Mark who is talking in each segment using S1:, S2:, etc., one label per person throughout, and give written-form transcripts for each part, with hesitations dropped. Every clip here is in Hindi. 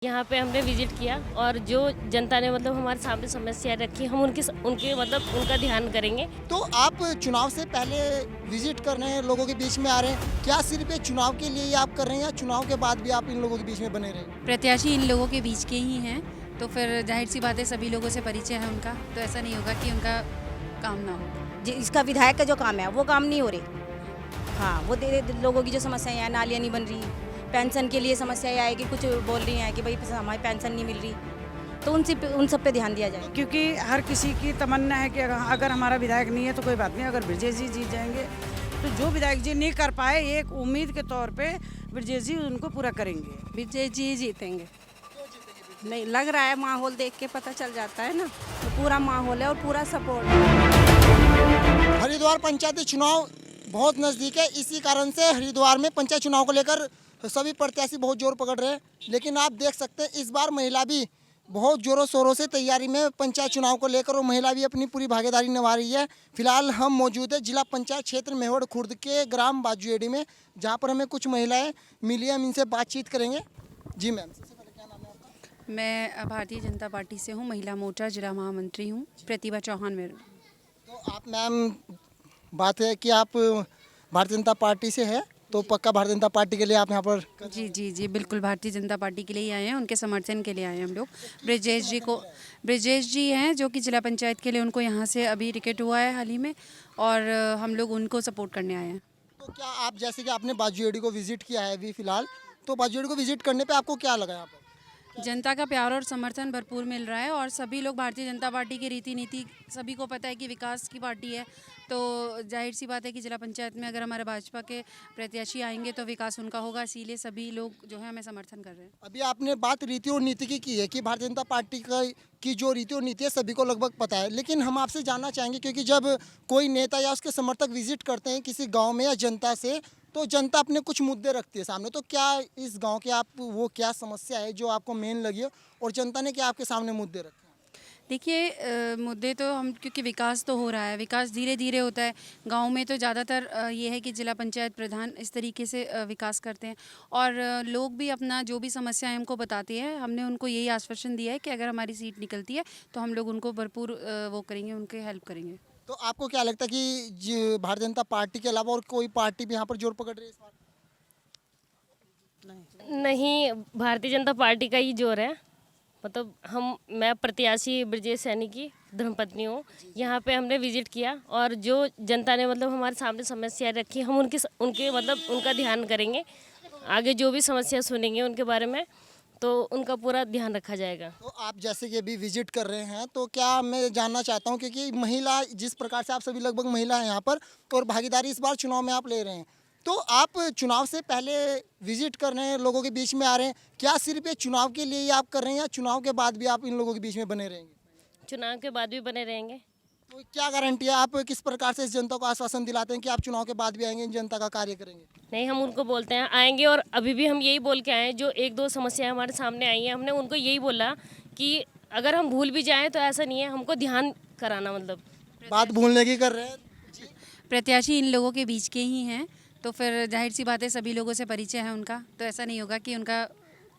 S1: यहाँ पे हमने विजिट किया और जो जनता ने मतलब हमारे सामने समस्या रखी हम उनके मतलब उनका ध्यान करेंगे।
S2: तो आप चुनाव से पहले विजिट कर रहे हैं, लोगों के बीच में आ रहे हैं, क्या सिर्फ ये चुनाव के लिए ही आप कर रहे हैं या चुनाव के बाद भी आप इन लोगों के बीच में बने रहे?
S3: प्रत्याशी इन लोगों के बीच के ही हैं, तो फिर जाहिर सी बात है सभी लोगों से परिचय है उनका, तो ऐसा नहीं होगा कि उनका काम ना हो।
S4: इसका विधायक का जो काम है वो काम नहीं हो रही। हाँ, वो लोगों की जो समस्याएं हैं, नालियाँ नहीं बन रही, पेंशन के लिए समस्याएं आए कि कुछ बोल रही हैं कि भाई हमारी पेंशन नहीं मिल रही, तो उन सब पे ध्यान दिया जाए।
S5: क्योंकि हर किसी की तमन्ना है कि अगर हमारा विधायक नहीं है तो कोई बात नहीं, अगर ब्रजेश जी जीत जाएंगे तो जो विधायक जी नहीं कर पाए एक उम्मीद के तौर पे ब्रजेश जी उनको पूरा करेंगे।
S6: ब्रजेश जी जीतेंगे। नहीं लग रहा है, माहौल देख के पता चल जाता है ना, तो पूरा माहौल है और पूरा सपोर्ट।
S2: हरिद्वार पंचायती चुनाव बहुत नज़दीक है, इसी कारण से हरिद्वार में पंचायत चुनाव को लेकर सभी प्रत्याशी बहुत जोर पकड़ रहे हैं। लेकिन आप देख सकते हैं इस बार महिला भी बहुत जोरों शोरों से तैयारी में पंचायत चुनाव को लेकर और महिला भी अपनी पूरी भागीदारी निभा रही है। फिलहाल हम मौजूद है जिला पंचायत क्षेत्र मेहड़ खुर्द के ग्राम बाजूएडी में, जहाँ पर हमें कुछ महिलाएं मिली हैं, हम इनसे बातचीत करेंगे। जी मैम, सबसे पहले क्या नाम है आपका?
S3: मैं भारतीय जनता पार्टी से हूँ, महिला मोर्चा जिला महामंत्री हूँ, प्रतिभा चौहान मेरे।
S2: तो आप मैम, बात है कि आप भारतीय जनता पार्टी से है, तो पक्का भारतीय जनता पार्टी के लिए आप यहाँ पर?
S3: जी जी जी, बिल्कुल भारतीय जनता पार्टी के लिए ही आए हैं, उनके समर्थन के लिए आए हैं हम लोग। ब्रजेश जी हैं जो कि जिला पंचायत के लिए उनको यहाँ से अभी टिकट हुआ है हाल ही में, और हम लोग उनको सपोर्ट करने आए हैं।
S2: तो क्या आप, जैसे कि आपने बाजूएडी को विजिट किया है अभी फिलहाल, तो बाजूएडी को विजिट करने पे आपको क्या लगा यहाँ पर?
S3: जनता का प्यार और समर्थन भरपूर मिल रहा है, और सभी लोग भारतीय जनता पार्टी की रीति नीति, सभी को पता है कि विकास की पार्टी है, तो जाहिर सी बात है कि जिला पंचायत में अगर हमारे भाजपा के प्रत्याशी आएंगे तो विकास उनका होगा, इसीलिए सभी लोग जो है हमें समर्थन कर रहे हैं।
S2: अभी आपने बात रीति और नीति की है कि भारतीय जनता पार्टी की जो रीति और नीति है सभी को लगभग पता है, लेकिन हम आपसे जानना चाहेंगे क्योंकि जब कोई नेता या उसके समर्थक विजिट करते हैं किसी गाँव में या जनता से, तो जनता अपने कुछ मुद्दे रखती है सामने, तो क्या इस गांव के आप वो क्या समस्या है जो आपको मेन लगी हो और जनता ने क्या आपके सामने मुद्दे रखे हैं?
S3: देखिए, मुद्दे तो हम, क्योंकि विकास तो हो रहा है, विकास धीरे धीरे होता है। गांव में तो ज़्यादातर ये है कि जिला पंचायत प्रधान इस तरीके से विकास करते हैं, और लोग भी अपना जो भी समस्याएं हमको बताते हैं, हमने उनको यही आश्वासन दिया है कि अगर हमारी सीट निकलती है तो हम लोग उनको भरपूर वो करेंगे, उनके हेल्प करेंगे।
S2: तो आपको क्या लगता है कि भारतीय जनता पार्टी के अलावा और कोई पार्टी भी यहाँ पर जोर पकड़ रही है इस बार?
S1: नहीं, भारतीय जनता पार्टी का ही जोर है। मतलब मैं प्रत्याशी ब्रजेश सैनी की धर्मपत्नी हूँ। यहाँ पे हमने विजिट किया और जो जनता ने मतलब हमारे सामने समस्या रखी हम उनके मतलब उनका ध्यान करेंगे। आगे जो भी समस्या सुनेंगे उनके बारे में, तो उनका पूरा ध्यान रखा जाएगा।
S2: तो आप जैसे कि अभी विजिट कर रहे हैं, तो क्या मैं जानना चाहता हूं क्योंकि महिला, जिस प्रकार से आप सभी लगभग महिला हैं यहाँ पर और भागीदारी इस बार चुनाव में आप ले रहे हैं, तो आप चुनाव से पहले विजिट कर रहे हैं, लोगों के बीच में आ रहे हैं, क्या सिर्फ ये चुनाव के लिए ही आप कर रहे हैं या चुनाव के बाद भी आप इन लोगों के बीच में बने रहेंगे?
S1: चुनाव के बाद भी बने रहेंगे।
S2: तो क्या गारंटी है, आप किस प्रकार से इस जनता को आश्वासन दिलाते हैं कि आप चुनाव के बाद भी आएंगे, इन जनता का कार्य करेंगे?
S1: नहीं, हम उनको बोलते हैं आएंगे, और अभी भी हम यही बोल के आए हैं। जो एक दो समस्याएं हमारे सामने आई हैं, हमने उनको यही बोला कि अगर हम भूल भी जाएं तो ऐसा नहीं है, हमको ध्यान कराना, मतलब
S2: बात भूलने की कर रहे हैं।
S3: प्रत्याशी इन लोगों के बीच के ही हैं, तो फिर जाहिर सी बात है सभी लोगों से परिचय है उनका, तो ऐसा नहीं होगा कि उनका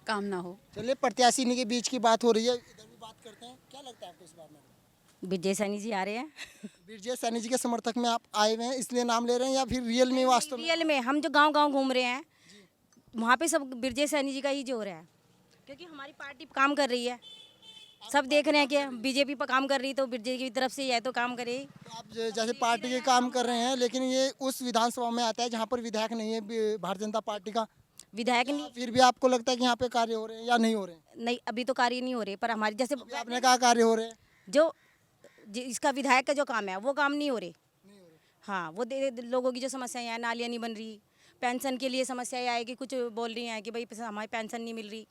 S3: काम ना हो।
S2: चलिए, प्रत्याशी इन्हीं के बीच की बात हो रही है, इधर भी बात करते हैं। क्या लगता है आपको इस बार में?
S4: ब्रजेश सैनी जी आ रहे हैं।
S2: ब्रजेश सैनी जी के समर्थक में आप आए हुए हैं इसलिए नाम ले रहे हैं या फिर रियल में वास्तव में?
S4: रियल में हम जो गांव-गांव घूम रहे हैं, वहाँ पे सब ब्रजेश सैनी जी का ही जोर है, क्योंकि हमारी पार्टी काम कर रही है। सब देख रहे हैं कि बीजेपी पर काम कर रही, तो ब्रजेश की तरफ से ही है तो काम करे।
S2: तो आप जैसे पार्टी के काम कर रहे हैं, लेकिन ये उस विधानसभा में आता है जहाँ पर विधायक नहीं है भारतीय जनता पार्टी का,
S4: विधायक नहीं,
S2: फिर भी आपको लगता है कि यहाँ पे कार्य हो रहे हैं या नहीं हो रहे हैं?
S4: नहीं अभी तो कार्य नहीं हो रहे, पर हमारी जैसे
S2: आपने कहा कार्य हो रहे हैं।
S4: जो इसका विधायक का जो काम है वो काम नहीं हो रहे। हाँ, वो लोगों की जो समस्याएं हैं, नालियाँ नहीं बन रही, पेंशन के लिए समस्याएं आए कि कुछ बोल रही हैं कि भाई हमारी पेंशन नहीं मिल रही,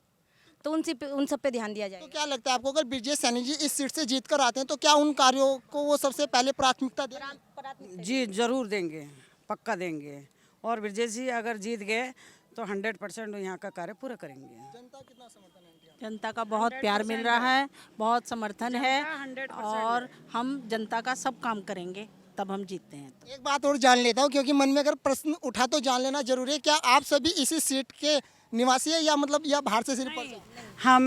S4: तो उन सब पे ध्यान दिया
S2: तो
S4: जाए।
S2: क्या लगता है आपको, अगर ब्रजेश सैनी जी इस सीट से जीत कर आते हैं तो क्या उन कार्यों को वो सबसे पहले प्राथमिकता देंगे?
S5: जी जरूर देंगे, पक्का देंगे, और ब्रजेश जी अगर जीत गए तो 100% यहाँ का कार्य पूरा करेंगे।
S2: जनता कितना समर्थन है इनके?
S6: जनता का बहुत प्यार मिल रहा है, बहुत समर्थन है, और हम जनता का सब काम करेंगे तब हम जीतते हैं।
S2: एक बात और जान लेता हूँ क्योंकि मन में अगर प्रश्न उठा तो जान लेना जरूरी है, क्या आप सभी इसी सीट के निवासी है या मतलब या बाहर से सिर्फ पर्चा?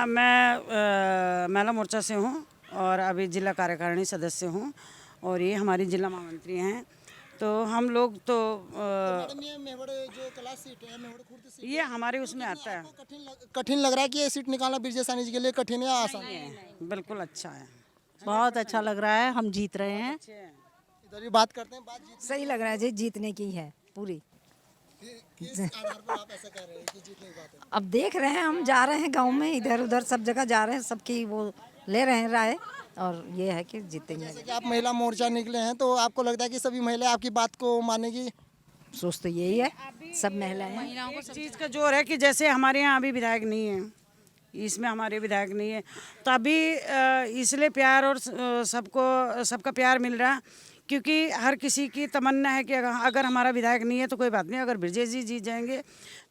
S5: मैं महिला मोर्चा से हूँ और अभी जिला कार्यकारिणी सदस्य हूँ और ये हमारी जिला महामंत्री हैं। तो हम लोग तो
S2: मैडम ये मेवड़ जो क्लास सीट है, मेवड़ खुर्द सीट,
S5: ये हमारे उसमें आता है।
S2: आपको कठिन लग रहा है कि ये सीट निकालना ब्रिजेश सैनी जी के लिए कठिन है या आसान है?
S5: बिल्कुल अच्छा है।
S6: बहुत अच्छा लग रहा है, हम जीत रहे हैं।
S2: इधर भी बात करते हैं, बात जीत
S7: सही लग रहा है जी, जीतने की है पूरी।
S2: किस आधार पर आप ऐसा कह रहे हैं कि जीतने की बात है?
S7: अब देख रहे हैं, हम जा रहे हैं गांव में, इधर उधर सब जगह जा रहे हैं, सबकी वो ले रहे हैं राय और ये है कि जीतेंगे।
S2: जैसे कि आप महिला मोर्चा निकले हैं तो आपको लगता है कि सभी महिलाएं आपकी बात को मानेगी?
S7: सोच तो यही है, सब महिलाएं हैं।
S5: एक चीज़ का जोर है कि जैसे हमारे यहाँ अभी विधायक नहीं है, इसमें हमारे विधायक नहीं है, तो अभी इसलिए प्यार और सबका प्यार मिल रहा है क्योंकि हर किसी की तमन्ना है कि अगर हमारा विधायक नहीं है तो कोई बात नहीं, अगर ब्रजेश जी जीत जाएंगे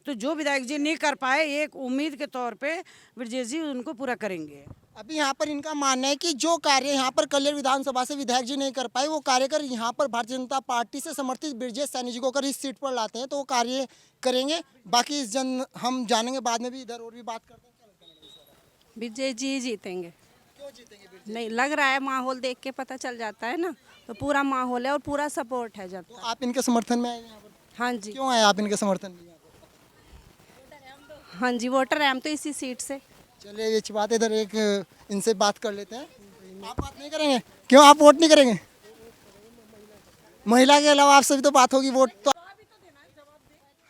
S5: तो जो विधायक जी नहीं कर पाए एक उम्मीद के तौर पे ब्रजेश जी उनको पूरा करेंगे।
S2: अभी यहाँ पर इनका मानना है कि जो कार्य यहाँ पर कल्याण विधानसभा से विधायक जी नहीं कर पाए वो कार्य कर यहाँ पर भारतीय जनता पार्टी से समर्थित ब्रजेश सैनी जी को अगर इस सीट पर लाते हैं तो वो कार्य करेंगे। बाकी हम जानेंगे बाद में भी, इधर और भी बात करते हैं। क्या लगता है इस बार?
S8: विजय जी जीतेंगे।
S2: क्यों जीतेंगे ब्रजेश?
S8: नहीं लग रहा है, माहौल देख के पता चल जाता है ना, तो पूरा माहौल है और पूरा सपोर्ट है
S2: तो
S8: जनता।
S2: आप इनके समर्थन में आए यहाँ पर?
S8: हाँ जी,
S2: क्यों आए आप इनके समर्थन में यहाँ पर?
S8: हाँ जी, वोटर है हम तो इसी सीट से।
S2: चलिए ये अच्छी बात है, इधर एक इनसे बात कर लेते हैं। आप बात नहीं करेंगे? क्यों आप वोट नहीं करेंगे? महिला के अलावा आप सभी तो बात होगी, वोट तो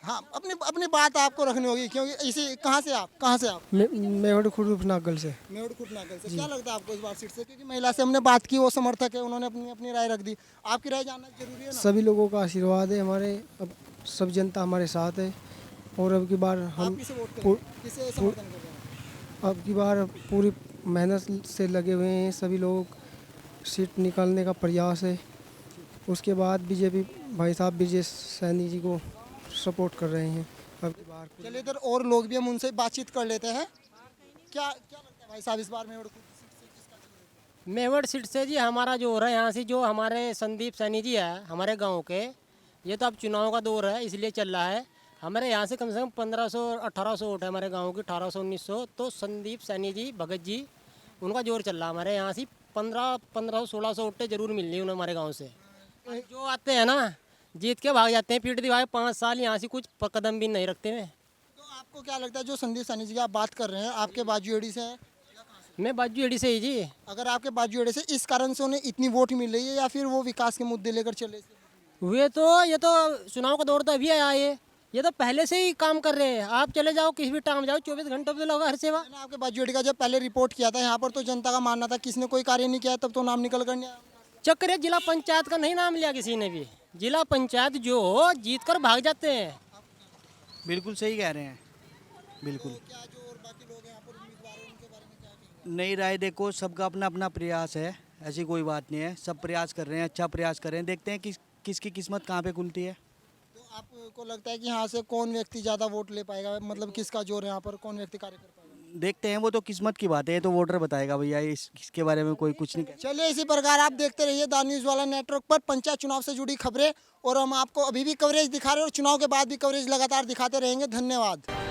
S2: हाँ अपनी बात आपको रखनी होगी क्योंकि इसी कहाँ से आप?
S9: मेवड़ खुर्द नागल से।
S2: मेवड़ खुटनागल से। क्या लगता है आपको इस बार सीट से? क्योंकि महिला से हमने बात की, वो समर्थक है, उन्होंने अपनी राय रख दी। आपकी राय जानना जरूरी है ना?
S9: सभी लोगों का आशीर्वाद है हमारे, अब सब जनता हमारे साथ है और अब की बार
S2: आप
S9: हम
S2: किसे वोट करेंगे? किसे समर्थन कर रहे हैं?
S9: अब की बार पूरी मेहनत से लगे हुए हैं सभी लोग, सीट निकालने का प्रयास है। उसके बाद बीजेपी भाई साहब ब्रजेश सैनी जी को सपोर्ट कर रहे हैं। अब की बार
S2: चलिए इधर और लोग भी, हम उनसे बातचीत कर लेते हैं। क्या लगता है भाई साहब इस बार मेवड़ खुर्द सीट से किसका चुनाव?
S10: मेवड़ सीट से जी हमारा जो हो रहा है यहाँ से, जो हमारे संदीप सैनी जी है हमारे गांव के, ये तो अब चुनाव का दौर है इसलिए चल रहा है। हमारे यहाँ से कम 1500-1800 वोट है हमारे गांव की, 1800-1900। तो संदीप सैनी जी, भगत जी, उनका जोर चल रहा है हमारे यहाँ से। 1500-1600 वोटें जरूर मिल रही उन्हें हमारे गाँव से। जो आते हैं ना जीत के भाग जाते हैं, पीठ दिवाए 5 साल यहाँ से कुछ कदम भी नहीं रखते हैं।
S2: तो आपको क्या लगता है जो संदीप सैनी जी की आप बात कर रहे हैं, आपके बाजू एड़ी से है?
S10: मैं बाजू एडी से ही जी।
S2: अगर आपके बाजू एड़ी से इस कारण से उन्हें इतनी वोट मिल रही है या फिर वो विकास के मुद्दे लेकर चले?
S10: हुए तो ये तो चुनाव का दौर तो अभी आया है, ये तो पहले से ही काम कर रहे हैं। आप चले जाओ किसी भी टाइम जाओ, 24 घंटों पे लगा हर सेवा।
S2: मैंने आपके बाजू एड़ी का जब पहले रिपोर्ट किया था यहाँ पर तो जनता का मानना था किसने कोई कार्य नहीं किया, तब तो नाम निकल कर नहीं आया।
S10: चक्कर है, जिला पंचायत का नहीं नाम लिया किसी ने भी। जिला पंचायत जो हो जीत कर भाग जाते हैं।
S11: बिल्कुल सही कह रहे हैं, बिल्कुल।
S2: क्या जो और बाकी लोग यहाँ पर उम्मीदवार हैं उनके बारे में क्या कहेंगे?
S11: नई राय देखो, सबका अपना अपना प्रयास है, ऐसी कोई बात नहीं है। सब प्रयास कर रहे हैं, अच्छा प्रयास कर रहे हैं। देखते हैं किसकी किस्मत कहाँ पे खुलती है।
S2: तो आपको लगता है कि यहाँ से कौन व्यक्ति ज़्यादा वोट ले पाएगा, मतलब किसका जोर है यहाँ पर, कौन व्यक्ति कार्य कर पाएगा?
S11: देखते हैं, वो तो किस्मत की बात है, ये तो वोटर बताएगा भैया, इसके बारे में कोई कुछ नहीं कह।
S2: चलिए इसी प्रकार आप देखते रहिए द न्यूज़ वाला नेटवर्क पर पंचायत चुनाव से जुड़ी खबरें, और हम आपको अभी भी कवरेज दिखा रहे हैं और चुनाव के बाद भी कवरेज लगातार दिखाते रहेंगे। धन्यवाद।